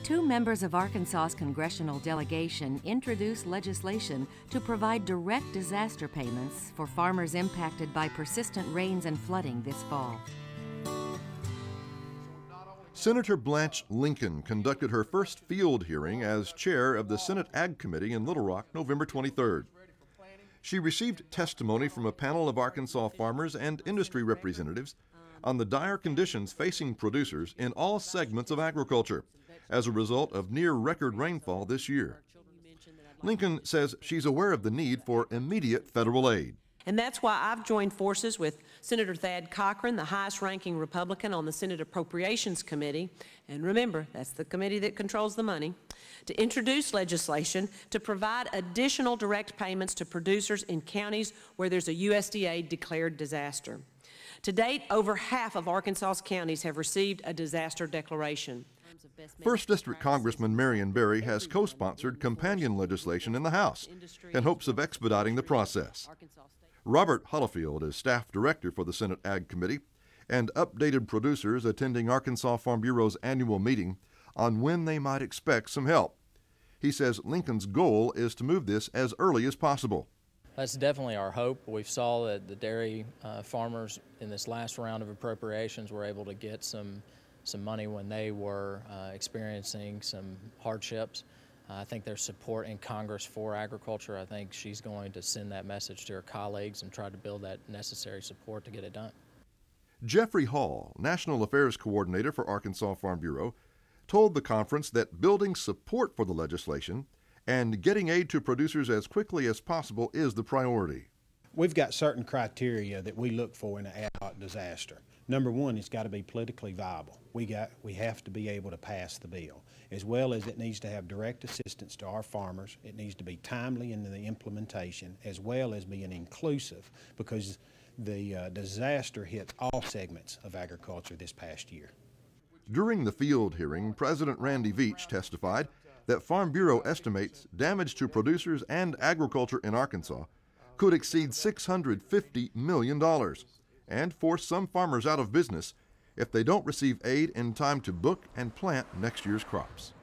Two members of Arkansas's congressional delegation introduced legislation to provide direct disaster payments for farmers impacted by persistent rains and flooding this fall. Senator Blanche Lincoln conducted her first field hearing as chair of the Senate Ag Committee in Little Rock, November 23rd. She received testimony from a panel of Arkansas farmers and industry representatives on the dire conditions facing producers in all segments of agriculture as a result of near-record rainfall this year. Lincoln says she's aware of the need for immediate federal aid. And that's why I've joined forces with Senator Thad Cochran, the highest-ranking Republican on the Senate Appropriations Committee, and remember, that's the committee that controls the money, to introduce legislation to provide additional direct payments to producers in counties where there's a USDA-declared disaster. To date, over half of Arkansas's counties have received a disaster declaration. First District Congressman Marion Berry has co-sponsored companion legislation in the House in hopes of expediting the process. Robert Hollifield is staff director for the Senate Ag Committee and updated producers attending Arkansas Farm Bureau's annual meeting on when they might expect some help. He says Lincoln's goal is to move this as early as possible. That's definitely our hope. We saw that the dairy farmers in this last round of appropriations were able to get some money when they were experiencing some hardships. I think there's support in Congress for agriculture. I think she's going to send that message to her colleagues and try to build that necessary support to get it done. Jeffrey Hall, National Affairs Coordinator for Arkansas Farm Bureau, told the conference that building support for the legislation and getting aid to producers as quickly as possible is the priority. We've got certain criteria that we look for in an ad hoc disaster. Number one, it's got to be politically viable. We have to be able to pass the bill, as well as it needs to have direct assistance to our farmers. It needs to be timely in the implementation, as well as being inclusive, because the disaster hit all segments of agriculture this past year. During the field hearing, President Randy Veach testified that Farm Bureau estimates damage to producers and agriculture in Arkansas could exceed $650 million and force some farmers out of business if they don't receive aid in time to book and plant next year's crops.